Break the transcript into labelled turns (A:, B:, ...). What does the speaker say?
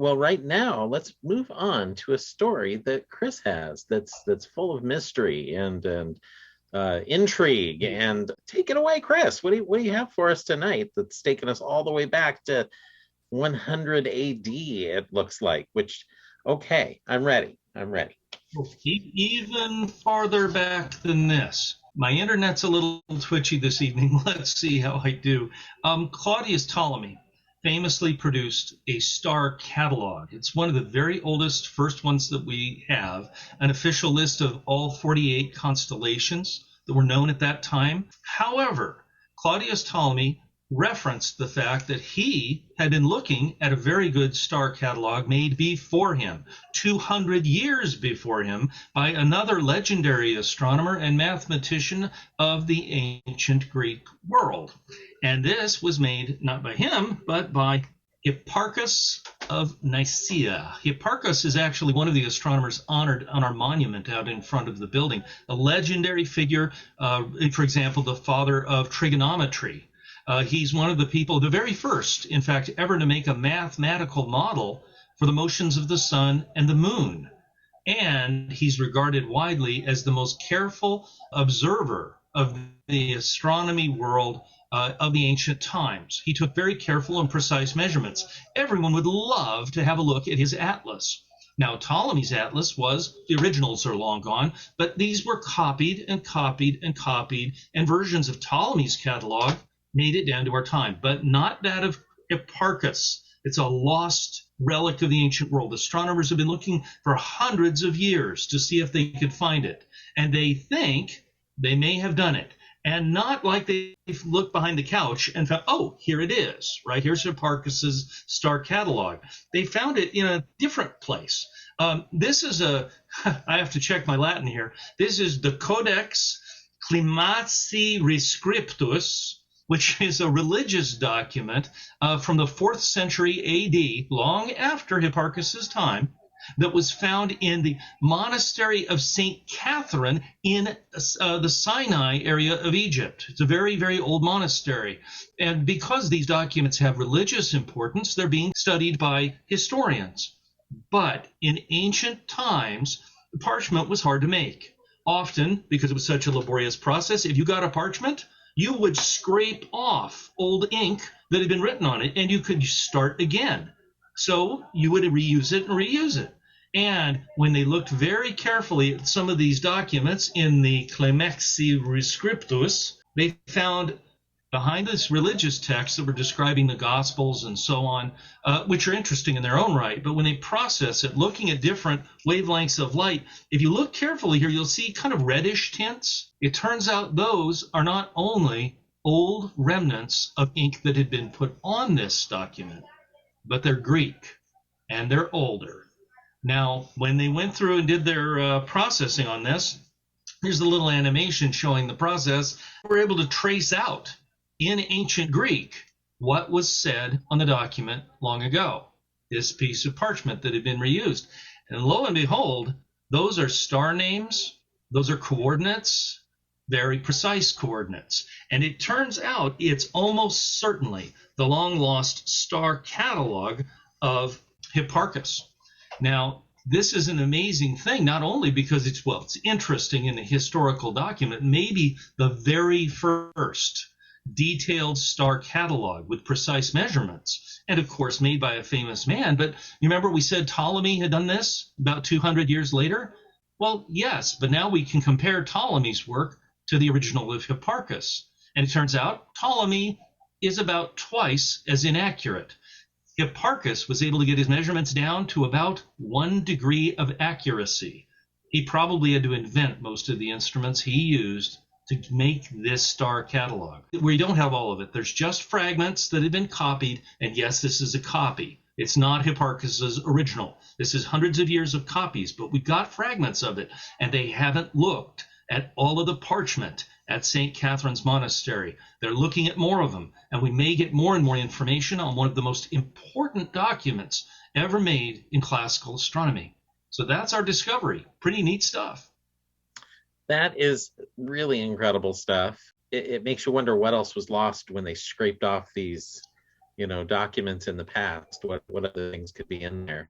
A: Well, right now, let's move on to a story that Chris has that's full of mystery and intrigue. And take it away, Chris. What do you have for us tonight that's taken us all the way back to 100 AD, it looks like, which, okay, I'm ready.
B: Even farther back than this. My internet's a little twitchy this evening. Let's see how I do. Claudius Ptolemy famously produced a star catalog. It's one of the very oldest, first ones that we have, an official list of all 48 constellations that were known at that time. However, Claudius Ptolemy referenced the fact that he had been looking at a very good star catalog made before him, 200 years before him, by another legendary astronomer and mathematician of the ancient Greek world. And this was made not by him, but by Hipparchus of Nicaea. Hipparchus is actually one of the astronomers honored on our monument out in front of the building, a legendary figure, for example, the father of trigonometry. He's one of the people, the very first, in fact, ever to make a mathematical model for the motions of the sun and the moon. And he's regarded widely as the most careful observer of the astronomy world of the ancient times. He took very careful and precise measurements. Everyone would love to have a look at his atlas. Now, Ptolemy's atlas the originals are long gone, but these were copied and copied and copied, and versions of Ptolemy's catalog made it down to our time, but not that of Hipparchus. It's a lost relic of the ancient world. Astronomers have been looking for hundreds of years to see if they could find it, and they think they may have done it. And not like they looked behind the couch and found, oh, here it is, right? Here's Hipparchus's star catalog. They found it in a different place. This is I have to check my Latin here. This is the Codex Climaci Rescriptus, which is a religious document from the 4th century AD, long after Hipparchus's time, that was found in the monastery of St. Catherine in the Sinai area of Egypt. It's a very, very old monastery. And because these documents have religious importance, they're being studied by historians. But in ancient times, parchment was hard to make. Often, because it was such a laborious process, if you got a parchment, you would scrape off old ink that had been written on it, and you could start again. So you would reuse it. And when they looked very carefully at some of these documents in the Clemexi Rescriptus, they found behind this religious text that were describing the Gospels and so on, which are interesting in their own right, but when they process it, looking at different wavelengths of light, if you look carefully here, you'll see kind of reddish tints. It turns out those are not only old remnants of ink that had been put on this document, but they're Greek and they're older. Now, when they went through and did their processing on this, here's a little animation showing the process. We're able to trace out in ancient Greek what was said on the document long ago, this piece of parchment that had been reused. And lo and behold, those are star names, those are coordinates, very precise coordinates. And it turns out it's almost certainly the long-lost star catalog of Hipparchus. Now, this is an amazing thing, not only because it's interesting in a historical document, maybe the very first detailed star catalog with precise measurements, and of course made by a famous man. But you remember we said Ptolemy had done this about 200 years later? Well, yes, but now we can compare Ptolemy's work to the original of Hipparchus. And it turns out Ptolemy is about twice as inaccurate. Hipparchus was able to get his measurements down to about 1 degree of accuracy. He probably had to invent most of the instruments he used to make this star catalog. We don't have all of it. There's just fragments that have been copied, and yes, this is a copy. It's not Hipparchus's original. This is hundreds of years of copies, but we got fragments of it, and they haven't looked at all of the parchment at St. Catherine's Monastery. They're looking at more of them, and we may get more and more information on one of the most important documents ever made in classical astronomy. So that's our discovery. Pretty neat stuff.
A: That is really incredible stuff. It makes you wonder what else was lost when they scraped off these documents in the past, what other things could be in there.